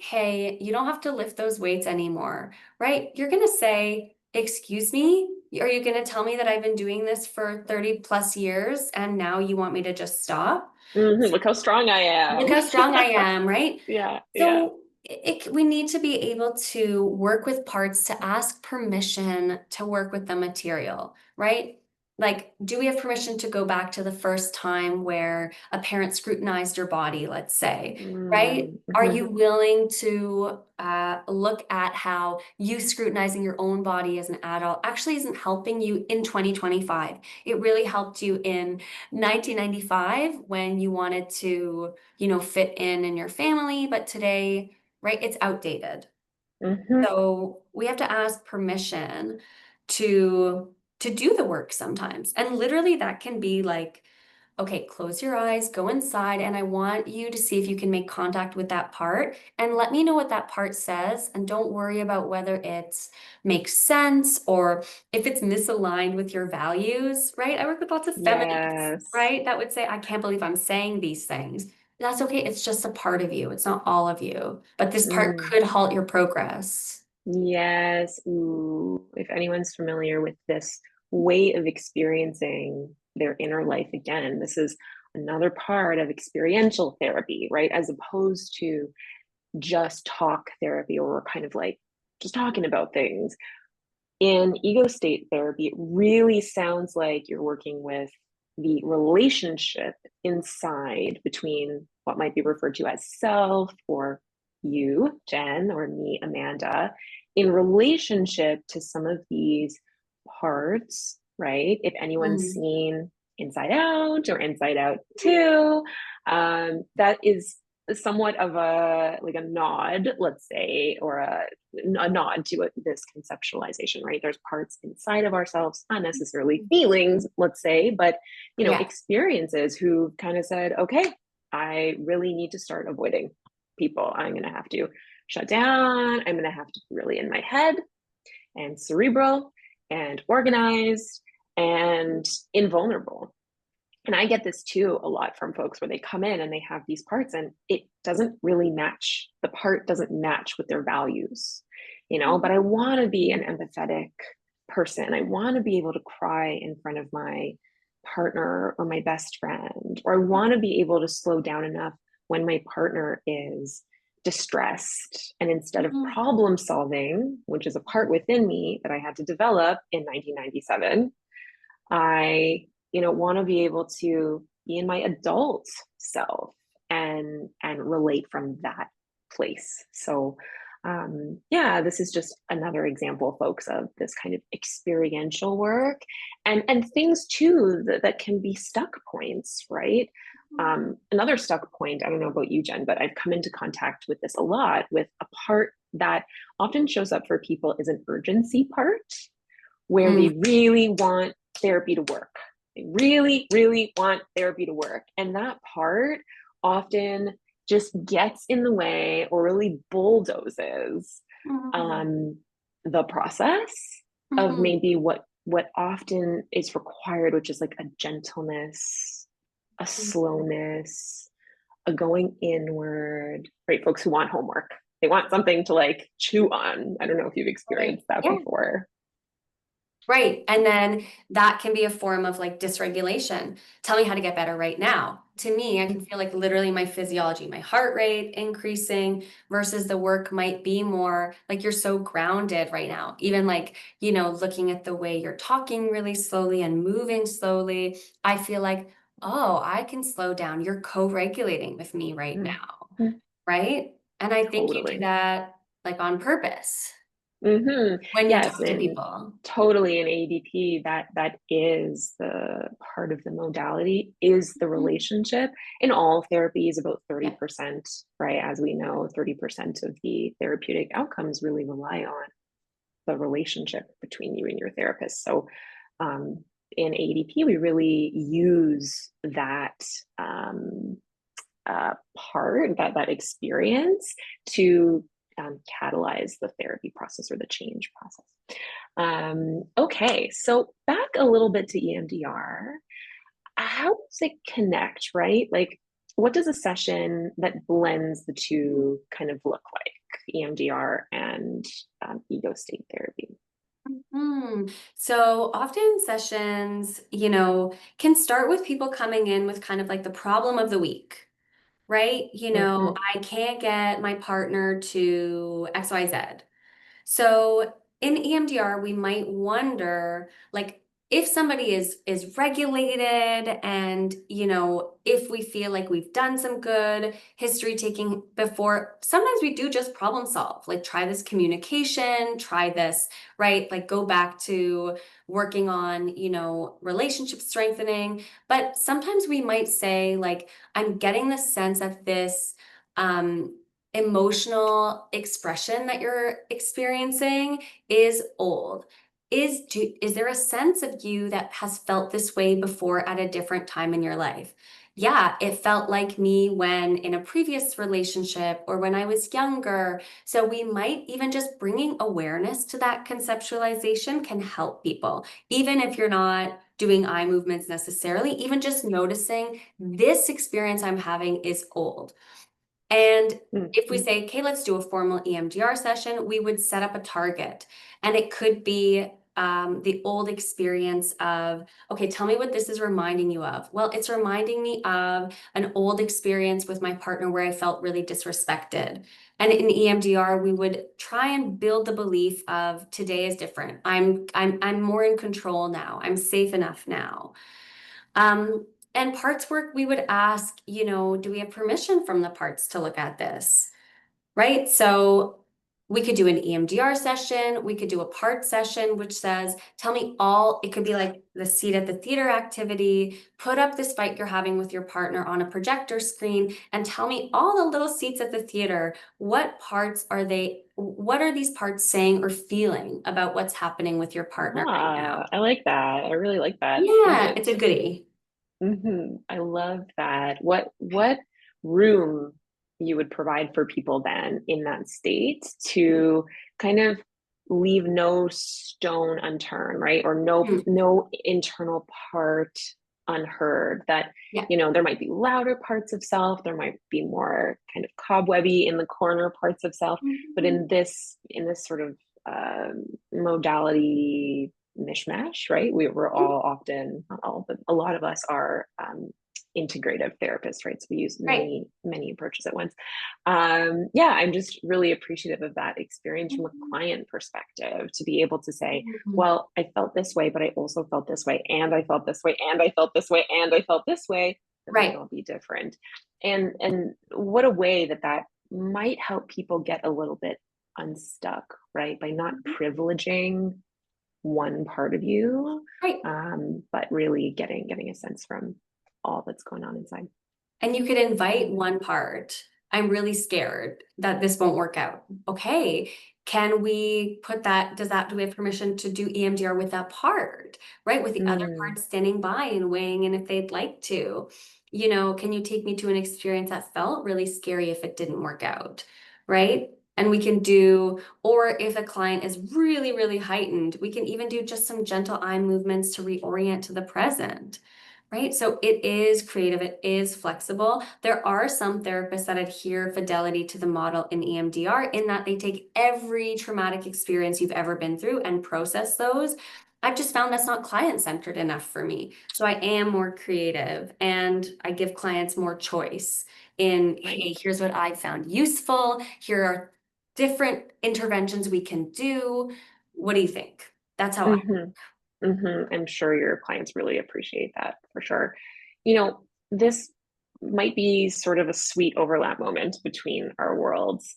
Speaker 2: hey, you don't have to lift those weights anymore, right? You're going to say, excuse me? Are you going to tell me that I've been doing this for 30 plus years and now you want me to just stop?
Speaker 1: Mm-hmm. Look how strong I
Speaker 2: Look
Speaker 1: am.
Speaker 2: how strong I am, right?
Speaker 1: Yeah, yeah.
Speaker 2: So we need to be able to work with parts to ask permission to work with the material, right? Like, do we have permission to go back to the first time where a parent scrutinized your body, let's say, right?
Speaker 1: Mm,
Speaker 2: Are you
Speaker 1: mhm,
Speaker 2: willing to look at how you scrutinizing your own body as an adult actually isn't helping you in 2025? It really helped you in 1995 when you wanted to, fit in your family, but today, right, it's outdated.
Speaker 1: mhm.
Speaker 2: So we have to ask permission to do the work sometimes. And literally that can be like, okay, close your eyes, go inside, and I want you to see if you can make contact with that part and let me know what that part says. And don't worry about whether it makes sense or if it's misaligned with your values, right? I work with lots of feminists,
Speaker 1: Yes.
Speaker 2: right? That would say, I can't believe I'm saying these things. That's okay. It's just a part of you. It's not all of you. But this part
Speaker 1: Mm,
Speaker 2: could halt your progress.
Speaker 1: yes. Ooh. If anyone's familiar with this way of experiencing their inner life again, this is another part of experiential therapy, right? As opposed to just talk therapy, or we're kind of like just talking about things. In ego state therapy, it really sounds like you're working with the relationship inside between what might be referred to as self, or you, Jen, or me, Amanda, in relationship to some of these parts, right? If anyone's
Speaker 2: Mm,
Speaker 1: seen Inside Out or Inside Out 2, that is somewhat of a like a nod, let's say, or a nod to this conceptualization, right? There's parts inside of ourselves, not necessarily feelings, let's say, but
Speaker 2: yeah.
Speaker 1: experiences who kind of said, okay, I really need to start avoiding people. I'm going to have to shut down. I'm going to have to be really in my head and cerebral and organized and invulnerable. And I get this too a lot from folks where they come in and they have these parts and it doesn't really match. The part doesn't match with their values, but I want to be an empathetic person. I want to be able to cry in front of my partner or my best friend, or I want to be able to slow down enough when my partner is distressed. And instead of
Speaker 2: Mhm.
Speaker 1: problem solving, which is a part within me that I had to develop in 1997, I, want to be able to be in my adult self and relate from that place. So, yeah, this is just another example, folks, of this kind of experiential work and things too that can be stuck points, right? Another stuck point, I don't know about you, Jen, but I've come into contact with this a lot with a part that often shows up for people is an urgency part where
Speaker 2: Mm,
Speaker 1: they really want therapy to work. They really, really want therapy to work. And that part often just gets in the way or really bulldozes
Speaker 2: mhm,
Speaker 1: um, the process of
Speaker 2: mhm,
Speaker 1: maybe what often is required, which is like a gentleness, a
Speaker 2: mhm.
Speaker 1: slowness, a going inward, right? Folks who want homework. They want something to like chew on. I don't know if you've
Speaker 2: Right.
Speaker 1: experienced that
Speaker 2: Yeah.
Speaker 1: before.
Speaker 2: Right. And then that can be a form of like dysregulation. Tell me how to get better right now. To me, I can feel like literally my physiology, my heart rate increasing versus the work might be more like you're so grounded right now. Even like, looking at the way you're talking really slowly and moving slowly, I feel like, oh, I can slow down. You're co-regulating with me right now.
Speaker 1: Mhm.
Speaker 2: Right. And I think you do
Speaker 1: Totally.
Speaker 2: that like on purpose when you
Speaker 1: Yes,
Speaker 2: talk to
Speaker 1: and
Speaker 2: people.
Speaker 1: totally in AEDP, that is the part of the modality is the
Speaker 2: Mhm.
Speaker 1: relationship. In all therapies, about
Speaker 2: Yeah.
Speaker 1: 30%, right? As we know, 30% of the therapeutic outcomes really rely on the relationship between you and your therapist. So in AEDP, we really use that part, that experience to catalyze the therapy process or the change process. Okay, so back a little bit to EMDR. How does it connect, right? Like, what does a session that blends the two kind of look like, EMDR and ego state therapy?
Speaker 2: So often sessions, can start with people coming in with kind of like the problem of the week, right?
Speaker 1: Mm-hmm.
Speaker 2: I can't get my partner to XYZ. So in EMDR, we might wonder, like, if somebody is regulated and, if we feel like we've done some good history taking before, sometimes we do just problem solve, like try this communication, try this, right? Like go back to working on, relationship strengthening. But sometimes we might say, like, I'm getting the sense that this emotional expression that you're experiencing is old. Is there a sense of you that has felt this way before at a different time in your life? Yeah, it felt like me when in a previous relationship or when I was younger. So we might even just bringing awareness to that conceptualization can help people. Even if you're not doing eye movements necessarily, even just noticing this experience I'm having is old. And if we
Speaker 1: Mhm.
Speaker 2: say, okay, let's do a formal EMDR session, we would set up a target. And it could be the old experience of, okay, tell me what this is reminding you of. Well, it's reminding me of an old experience with my partner where I felt really disrespected. And in EMDR, we would try and build the belief of today is different. I'm more in control now. I'm safe enough now. And parts work, we would ask, do we have permission from the parts to look at this? Right? So we could do an EMDR session, we could do a part session, which says, tell me all, it could be like the seat at the theater activity, put up this fight you're having with your partner on a projector screen, and tell me all the little seats at the theater. What are these parts saying or feeling about what's happening with your partner right now?
Speaker 1: I like that. I really like that
Speaker 2: Yeah, it's a
Speaker 1: image.
Speaker 2: goodie.
Speaker 1: I love that. What room you would provide for people then in that state to kind of leave no stone unturned, right? Or
Speaker 2: Hmm.
Speaker 1: no internal part unheard. That,
Speaker 2: Yeah.
Speaker 1: there might be louder parts of self, there might be more kind of cobwebby in the corner parts of self, but
Speaker 2: Mhm.
Speaker 1: in this sort of modality mishmash, right? We're all often, not all, but a lot of us are integrative therapists, right? So we use
Speaker 2: Right.
Speaker 1: many approaches at once. Yeah, I'm just really appreciative of that experience from a
Speaker 2: Mhm.
Speaker 1: client perspective to be able to say,
Speaker 2: Mhm.
Speaker 1: well, I felt this way, but I also felt this way, and I felt this way, and I felt this way, and I felt this way. That might
Speaker 2: Right.
Speaker 1: all be different. And what a way that might help people get a little bit unstuck, right? By not
Speaker 2: Mhm.
Speaker 1: privileging one part of you,
Speaker 2: Right.
Speaker 1: but really getting a sense from all that's going on inside.
Speaker 2: And you could invite one part. I'm really scared that this won't work out. Okay. Can we put that? Do we have permission to do EMDR with that part, right? With the other
Speaker 1: Mm,
Speaker 2: part standing by and weighing in if they'd like to. Can you take me to an experience that felt really scary if it didn't work out, right? And we can do, or if a client is really, really heightened, we can even do just some gentle eye movements to reorient to the present. Right. So it is creative, it is flexible. There are some therapists that adhere fidelity to the model in EMDR in that they take every traumatic experience you've ever been through and process those. I've just found that's not client-centered enough for me. So I am more creative and I give clients more choice in, hey,
Speaker 1: right.
Speaker 2: here's what I found useful. Here are different interventions we can do. What do you think? That's how I.
Speaker 1: hmm I'm sure your clients really appreciate that for sure. This might be sort of a sweet overlap moment between our worlds.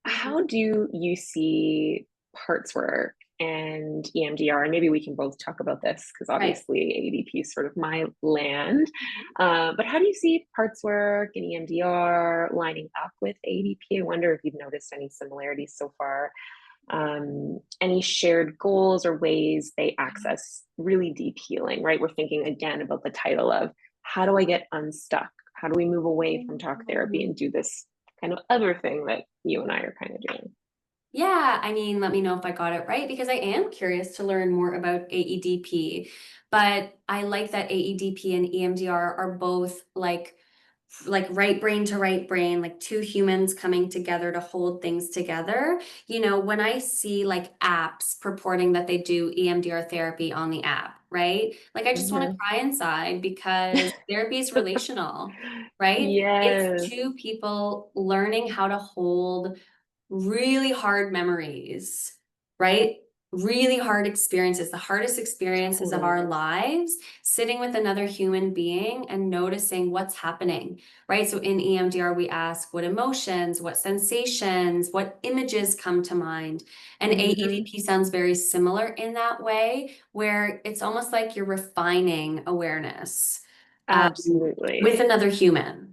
Speaker 2: Mhm.
Speaker 1: How do you see parts work and EMDR? And maybe we can both talk about this because
Speaker 2: Right.
Speaker 1: obviously AEDP is sort of my land. But how do you see parts work and EMDR lining up with AEDP? I wonder if you've noticed any similarities so far, any shared goals or ways they access really deep healing, right? We're thinking again about the title of how do I get unstuck? How do we move away from talk therapy
Speaker 2: Mhm.
Speaker 1: and do this kind of other thing that you and I are kind of doing?
Speaker 2: Yeah, I mean, let me know if I got it right because I am curious to learn more about AEDP. But I like that AEDP and EMDR are both like right brain to right brain, like two humans coming together to hold things together. When I see like apps purporting that they do EMDR therapy on the app, right? Like I just want to
Speaker 1: Mhm.
Speaker 2: cry inside because therapy is relational, right? It's
Speaker 1: Yes.
Speaker 2: two people learning how to hold really hard memories, right? really hard experiences, the hardest experiences of our
Speaker 1: Totally.
Speaker 2: lives, sitting with another human being and noticing what's happening, right? So in EMDR, we ask what emotions, what sensations, what images come to mind. And
Speaker 1: Hmm.
Speaker 2: AEDP sounds very similar in that way, where it's almost like you're refining awareness with
Speaker 1: Absolutely.
Speaker 2: another human.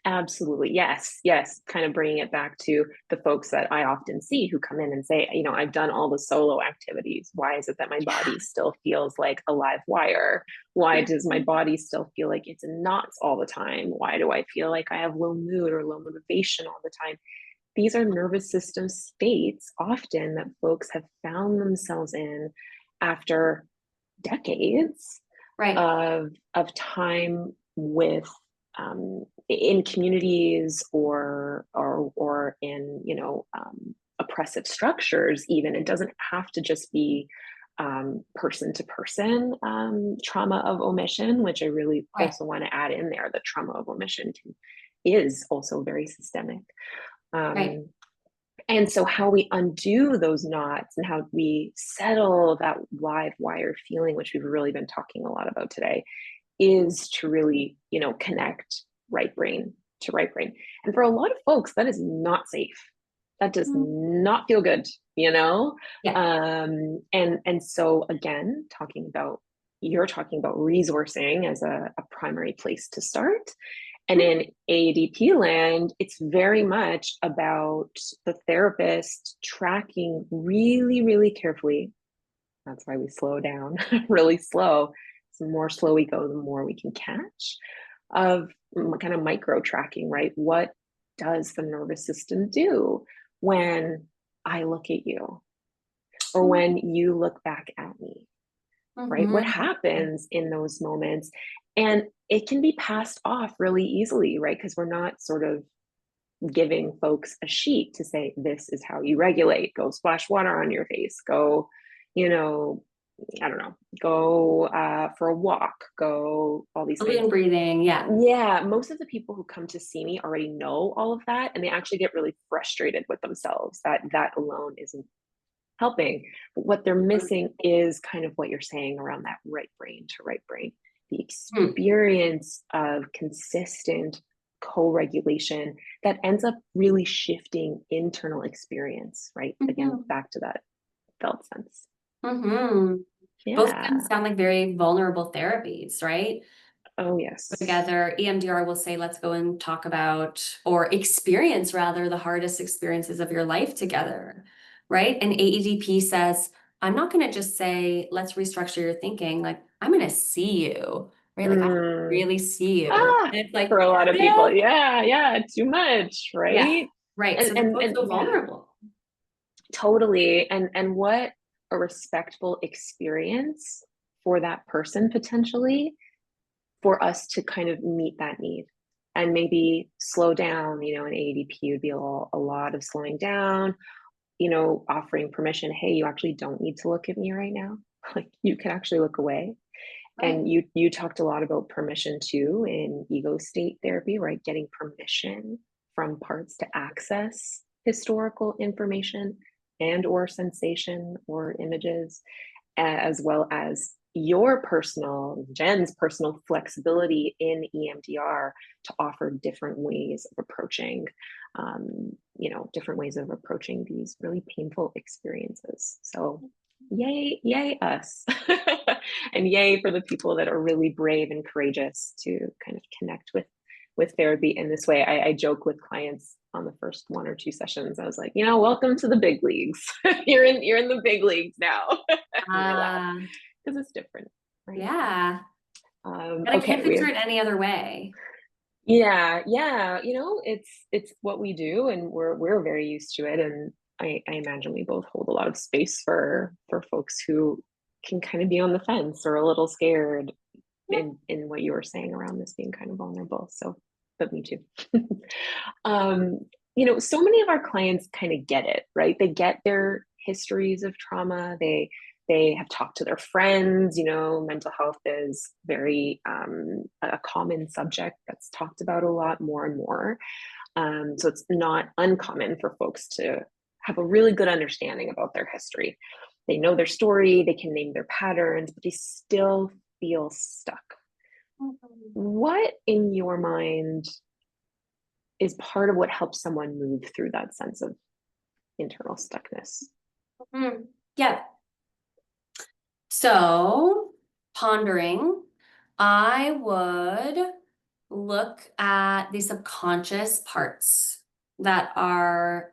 Speaker 1: Absolutely. Yes. Yes. Kind of bringing it back to the folks that I often see who come in and say, I've done all the solo activities. Why is it that my body still feels like a live wire? Why
Speaker 2: Yeah.
Speaker 1: does my body still feel like it's in knots all the time? Why do I feel like I have low mood or low motivation all the time? These are nervous system states often that folks have found themselves in after decades
Speaker 2: Right.
Speaker 1: of time with in communities or in oppressive structures. Even it doesn't have to just be person to person trauma of omission, which I really
Speaker 2: Right.
Speaker 1: also want to add in there. The trauma of omission is also very systemic.
Speaker 2: Right.
Speaker 1: um, and so how we undo those knots and how we settle that live wire feeling, which we've really been talking a lot about today, is to really, connect right brain to right brain. And for a lot of folks, that is not safe. That does
Speaker 2: Mm.
Speaker 1: not feel good, you know?
Speaker 2: Yeah.
Speaker 1: And so again, you're talking about resourcing as a primary place to start. And
Speaker 2: Mm.
Speaker 1: in AEDP land, it's very much about the therapist tracking really, really carefully. That's why we slow down really slow. The more slow we go, the more we can catch of kind of micro tracking, right? What does the nervous system do when I look at you or when you look back at me? Right? What
Speaker 2: Mhm.
Speaker 1: happens in those moments? And it can be passed off really easily, right? Because we're not sort of giving folks a sheet to say, this is how you regulate. Go splash water on your face. Go, you know, I don't know, go for a walk, go all these things.
Speaker 2: Balloon breathing. Yeah.
Speaker 1: Yeah, most of the people who come to see me already know all of that, and they actually get really frustrated with themselves that that alone isn't helping. But what they're missing is kind of what you're saying around that right brain to right brain, the
Speaker 2: Mm.
Speaker 1: experience of consistent co-regulation that ends up really shifting internal experience, right? Again,
Speaker 2: Mhm.
Speaker 1: back to that felt sense.
Speaker 2: Mhm. Both of them
Speaker 1: Yeah.
Speaker 2: sound like very vulnerable therapies, right?
Speaker 1: Oh, yes.
Speaker 2: Together, EMDR will say, let's go and talk about or experience rather the hardest experiences of your life together, right? And AEDP says, I'm not going to just say, let's restructure your thinking. Like, I'm going to see you, right? Like, I
Speaker 1: Mm.
Speaker 2: really see you.
Speaker 1: Ah,
Speaker 2: And it's like,
Speaker 1: for a lot of people.
Speaker 2: yeah,
Speaker 1: Yeah, yeah, too much,
Speaker 2: yeah,
Speaker 1: right?
Speaker 2: right.
Speaker 1: And
Speaker 2: So they're
Speaker 1: and
Speaker 2: both
Speaker 1: and
Speaker 2: so
Speaker 1: yeah,
Speaker 2: vulnerable.
Speaker 1: totally. And what a respectful experience for that person potentially for us to kind of meet that need and maybe slow down. In ADP would be a lot of slowing down, offering permission. Hey, you actually don't need to look at me right now. Like you can actually look away.
Speaker 2: Right.
Speaker 1: And you talked a lot about permission too in ego state therapy, right? Getting permission from parts to access historical information and or sensation or images, as well as Jen's personal flexibility in EMDR to offer different ways of approaching, different ways of approaching these really painful experiences. So yay us. And yay for the people that are really brave and courageous to kind of connect with therapy in this way. I joke with clients on the first one or two sessions. I was like, welcome to the big leagues. You're in the big leagues now. And they laugh
Speaker 2: Uh,
Speaker 1: because it's different, right?
Speaker 2: yeah. And I can't
Speaker 1: Okay, we
Speaker 2: picture
Speaker 1: have,
Speaker 2: it any other way.
Speaker 1: yeah, yeah. It's what we do, and we're very used to it. And I imagine we both hold a lot of space for folks who can kind of be on the fence or a little scared
Speaker 2: Yeah.
Speaker 1: in what you were saying around this being kind of vulnerable. So, but me too. um, so many of our clients kind of get it, right? They get their histories of trauma. They have talked to their friends. Mental health is very a common subject that's talked about a lot more and more. So it's not uncommon for folks to have a really good understanding about their history. they know their story, they can name their patterns, but they still feel stuck.
Speaker 2: Mhm.
Speaker 1: What in your mind is part of what helps someone move through that sense of internal stuckness?
Speaker 2: Mhm. Yeah. So, pondering, I would look at the subconscious parts that are,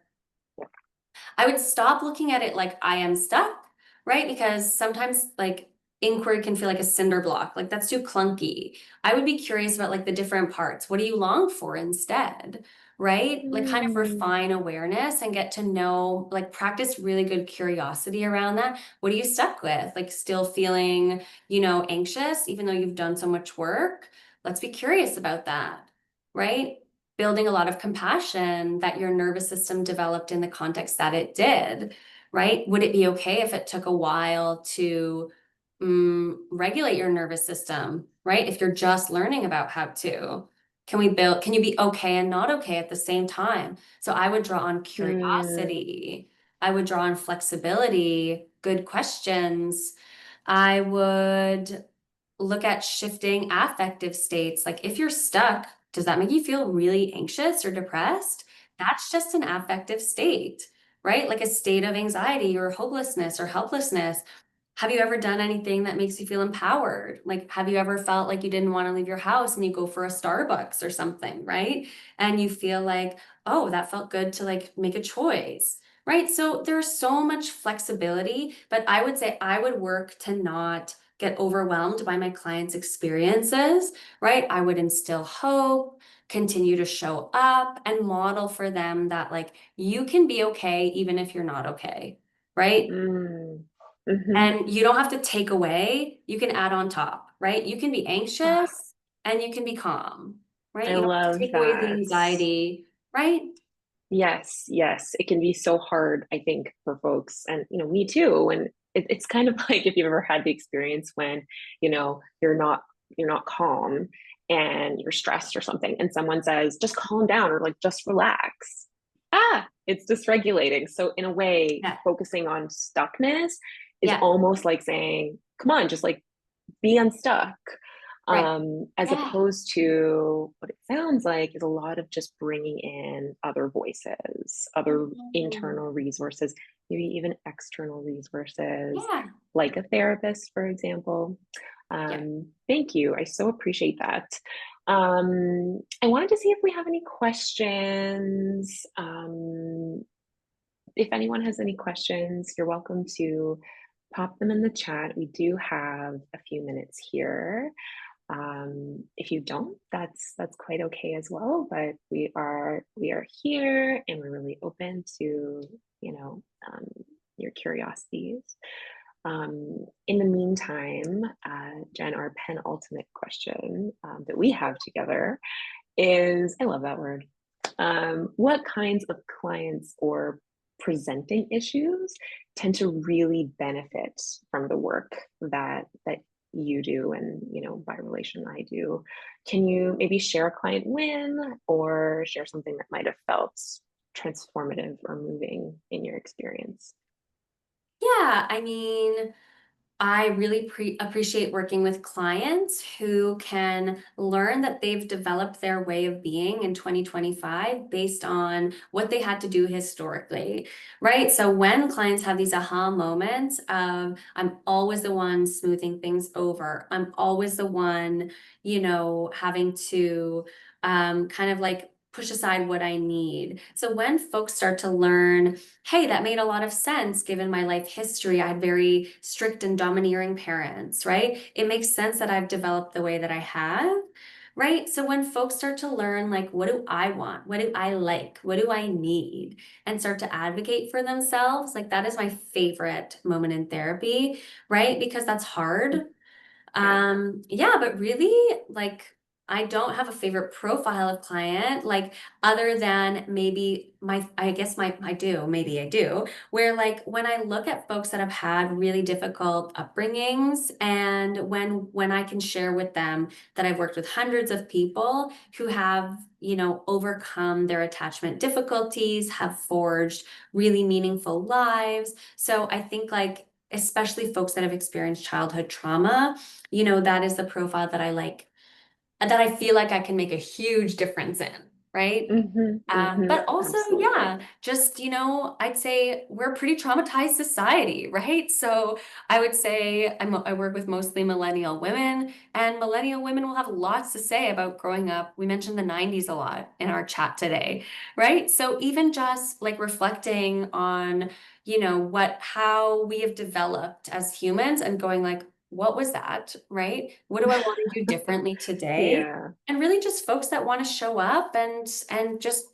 Speaker 2: I would stop looking at it like I am stuck, right? Because sometimes like inquiry can feel like a cinder block, like that's too clunky. I would be curious about like the different parts. What do you long for instead? Right? Like kind of
Speaker 1: Mm,
Speaker 2: refine awareness and get to know, like practice really good curiosity around that. What are you stuck with? Like still feeling, anxious, even though you've done so much work? Let's be curious about that, right? Building a lot of compassion that your nervous system developed in the context that it did, right? Would it be okay if it took a while to regulate your nervous system, right? If you're just learning about how to, can you be okay and not okay at the same time? So I would draw on
Speaker 1: mm,
Speaker 2: curiosity. I would draw on flexibility, good questions. I would look at shifting affective states. Like if you're stuck, does that make you feel really anxious or depressed? That's just an affective state, right? Like a state of anxiety or hopelessness or helplessness. Have you ever done anything that makes you feel empowered? Like, have you ever felt like you didn't want to leave your house and you go for a Starbucks or something, right? And you feel like, oh, that felt good to like make a choice, right? So there's so much flexibility, but I would say I would work to not get overwhelmed by my clients' experiences, right? I would instill hope, continue to show up, and model for them that like you can be okay even if you're not okay, right?
Speaker 1: mm, mm-hmm.
Speaker 2: And you don't have to take away, you can add on top, right? You can be
Speaker 1: Ah,
Speaker 2: anxious and you can be calm, right?
Speaker 1: I
Speaker 2: You don't have to
Speaker 1: love
Speaker 2: take away the
Speaker 1: that.
Speaker 2: anxiety, right?
Speaker 1: Yes, yes. It can be so hard, I think, for folks, and me too. And it's kind of like if you've ever had the experience when, you're not calm and you're stressed or something, and someone says, just calm down or like just relax. It's dysregulating. So in a way,
Speaker 2: Yeah,
Speaker 1: focusing on stuckness is
Speaker 2: yeah,
Speaker 1: almost like saying, come on, just like be unstuck,
Speaker 2: right.
Speaker 1: as
Speaker 2: Yeah.
Speaker 1: opposed to what it sounds like is a lot of just bringing in other voices, other
Speaker 2: Mhm.
Speaker 1: internal resources, maybe even external resources,
Speaker 2: Yeah,
Speaker 1: like a therapist, for example.
Speaker 2: yeah.
Speaker 1: Thank you. I so appreciate that. I wanted to see if we have any questions. If anyone has any questions, you're welcome to pop them in the chat. We do have a few minutes here. If you don't, that's quite okay as well. But we are here, and we're really open to um, your curiosities. In the meantime, Jen, our penultimate question that we have together is, I love that word. What kinds of clients or presenting issues tend to really benefit from the work that you do, and by relation I do? Can you maybe share a client win or share something that might have felt transformative or moving in your experience?
Speaker 2: Yeah, I mean, I really appreciate working with clients who can learn that they've developed their way of being in 2025 based on what they had to do historically, right? So when clients have these aha moments of, I'm always the one smoothing things over, I'm always the one, having to kind of like push aside what I need. So when folks start to learn, hey, that made a lot of sense given my life history. I had very strict and domineering parents, right? It makes sense that I've developed the way that I have, right? So when folks start to learn, like, what do I want? What do I like? What do I need? And start to advocate for themselves, like, that is my favorite moment in therapy, right? Because that's hard.
Speaker 1: Yeah.
Speaker 2: Yeah, but really, like, I don't have a favorite profile of client, like, other than maybe I guess I do, maybe I do, where like when I look at folks that have had really difficult upbringings, and when I can share with them that I've worked with hundreds of people who have, overcome their attachment difficulties, have forged really meaningful lives. So I think like especially folks that have experienced childhood trauma, you know, that is the profile that I like, that I feel like I can make a huge difference in, right? But also,
Speaker 1: Absolutely.
Speaker 2: yeah, just, you know, I'd say we're a pretty traumatized society, right? So I would say I work with mostly millennial women, and millennial women will have lots to say about growing up. We mentioned the 90s a lot in our chat today, right? So even just like reflecting on, you know, how we have developed as humans and going like, what was that, right? What do I want to do differently today?
Speaker 1: Yeah.
Speaker 2: And really just folks that want to show up and just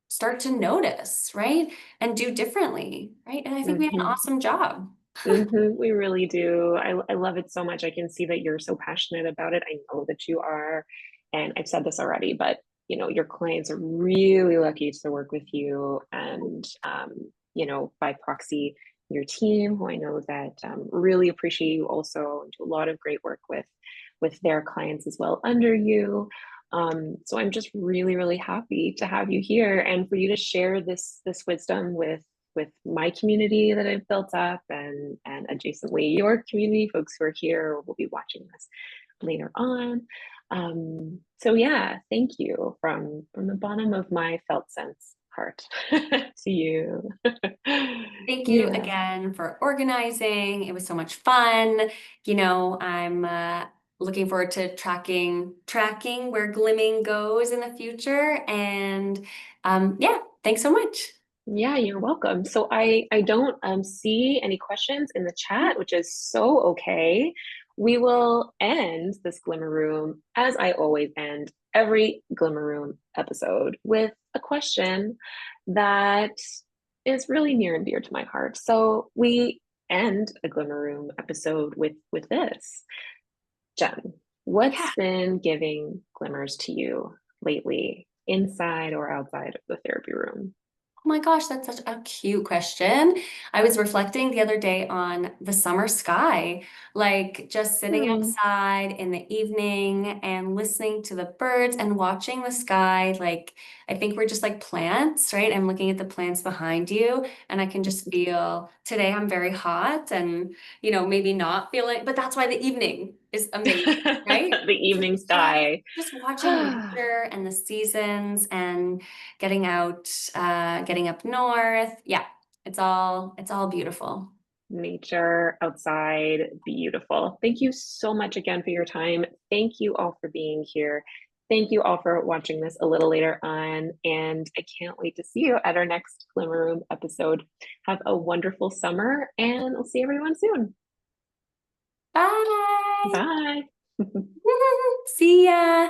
Speaker 2: start to notice, right? And do differently, right? And I think we have an
Speaker 1: hmm
Speaker 2: awesome job.
Speaker 1: We really do. I love it so much. I can see that you're so passionate about it. I know that you are. And I've said this already, but your clients are really lucky to work with you and by proxy, your team, who I know that really appreciate you also and do a lot of great work with their clients as well under you. So I'm just really, really happy to have you here and for you to share this wisdom with my community that I've built up and adjacently your community, folks who are here or will be watching this later on. So yeah, thank you from the bottom of my felt sense heart to you.
Speaker 2: Thank you
Speaker 1: Yeah.
Speaker 2: again for organizing. It was so much fun. You know, I'm looking forward to tracking where Glimming goes in the future. And yeah, thanks so much.
Speaker 1: Yeah, you're welcome. So I don't see any questions in the chat, which is so okay. We will end this Glimmer Room as I always end every Glimmer Room episode with a question that is really near and dear to my heart. So we end a Glimmer Room episode with this. Jen,
Speaker 2: Yeah.
Speaker 1: what's been giving glimmers to you lately, inside or outside of the therapy room?
Speaker 2: Oh my gosh, that's such a cute question. I was reflecting the other day on the summer sky, like just sitting
Speaker 1: Hmm.
Speaker 2: outside in the evening and listening to the birds and watching the sky. Like, I think we're just like plants, right? I'm looking at the plants behind you, and I can just feel today I'm very hot and, you know, maybe not feeling, but that's why the evening is amazing, right?
Speaker 1: The evening sky.
Speaker 2: Just watching nature and the seasons and getting out, getting up north. Yeah, it's all beautiful.
Speaker 1: Nature outside, beautiful. Thank you so much again for your time. Thank you all for being here. Thank you all for watching this a little later on. And I can't wait to see you at our next Glimmer Room episode. Have a wonderful summer, and I'll see everyone soon.
Speaker 2: Bye.
Speaker 1: Bye.
Speaker 2: See ya.